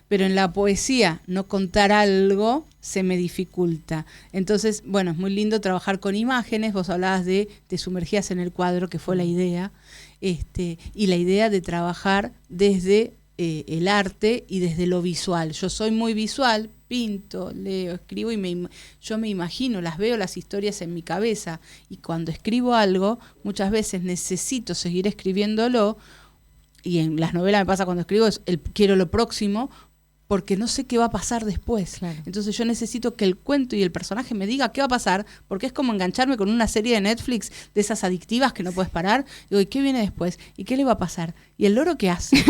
pero en la poesía no contar algo se me dificulta. Entonces, bueno, es muy lindo trabajar con imágenes. Vos hablabas de te sumergías en el cuadro, que fue la idea, y la idea de trabajar desde el arte y desde lo visual. Yo soy muy visual, pinto, leo, escribo y yo me imagino, las veo las historias en mi cabeza y cuando escribo algo, muchas veces necesito seguir escribiéndolo y en las novelas me pasa cuando escribo, quiero lo próximo porque no sé qué va a pasar después. Claro. Entonces yo necesito que el cuento y el personaje me diga qué va a pasar, porque es como engancharme con una serie de Netflix de esas adictivas que no puedes parar. Digo, ¿y qué viene después? ¿Y qué le va a pasar? ¿Y el loro qué hace?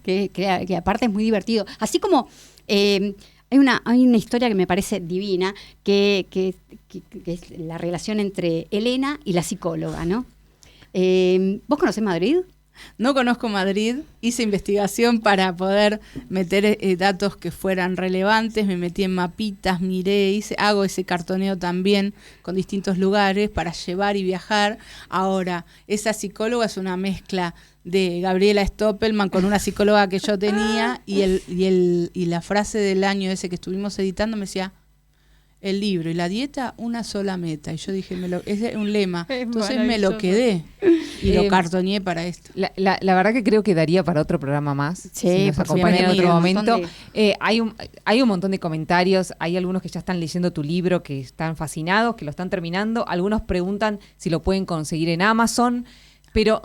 que aparte es muy divertido. Así como hay una historia que me parece divina, que es la relación entre Elena y la psicóloga, ¿no? ¿Vos conocés Madrid? No conozco Madrid, hice investigación para poder meter datos que fueran relevantes, me metí en mapitas, miré, hago ese cartoneo también con distintos lugares para llevar y viajar. Ahora, esa psicóloga es una mezcla de Gabriela Stoppelman con una psicóloga que yo tenía y la frase del año ese que estuvimos editando me decía: el libro y la dieta, una sola meta. Y yo dije, es un lema. Entonces me lo quedé y lo cartoneé para esto. La verdad que creo que daría para otro programa más. Sí, si nos acompaña en otro momento. De... Hay un montón de comentarios. Hay algunos que ya están leyendo tu libro, que están fascinados, que lo están terminando. Algunos preguntan si lo pueden conseguir en Amazon. Pero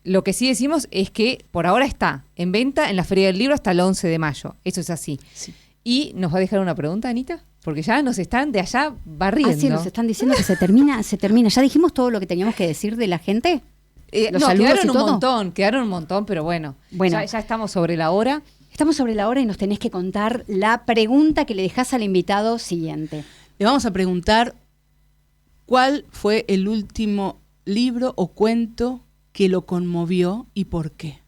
lo que sí decimos es que por ahora está en venta en la Feria del Libro hasta el 11 de mayo. Eso es así. Sí. ¿Y nos va a dejar una pregunta, Anita? Porque ya nos están de allá barriendo. Sí, nos están diciendo que se termina. ¿Ya dijimos todo lo que teníamos que decir de la gente? Quedaron un montón, pero bueno. Ya estamos sobre la hora. Estamos sobre la hora y nos tenés que contar la pregunta que le dejás al invitado siguiente. Le vamos a preguntar cuál fue el último libro o cuento que lo conmovió y por qué.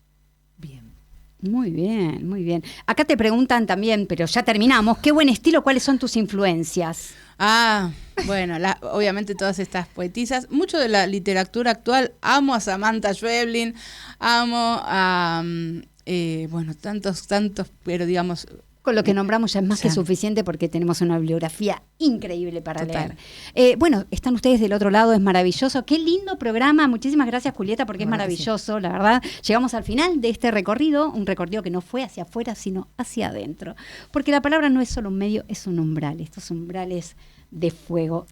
Muy bien, muy bien. Acá te preguntan también, pero ya terminamos, ¿qué buen estilo, cuáles son tus influencias? Bueno, obviamente todas estas poetisas. Mucho de la literatura actual, amo a Samantha Schweblin, amo a, tantos, pero digamos... Con lo que nombramos ya es más que suficiente porque tenemos una bibliografía increíble para leer. Están ustedes del otro lado, es maravilloso. Qué lindo programa. Muchísimas gracias, Julieta, porque es maravilloso, la verdad. Llegamos al final de este recorrido, un recorrido que no fue hacia afuera, sino hacia adentro. Porque la palabra no es solo un medio, es un umbral. Estos umbrales de fuego.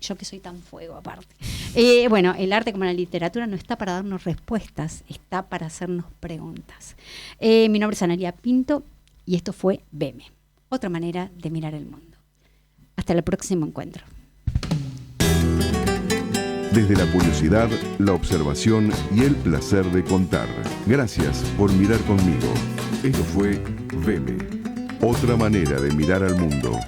Yo que soy tan fuego aparte. El arte como la literatura no está para darnos respuestas, está para hacernos preguntas. Mi nombre es Analía Pinto. Y esto fue Veme, otra manera de mirar el mundo. Hasta el próximo encuentro. Desde la curiosidad, la observación y el placer de contar. Gracias por mirar conmigo. Esto fue Veme, otra manera de mirar al mundo.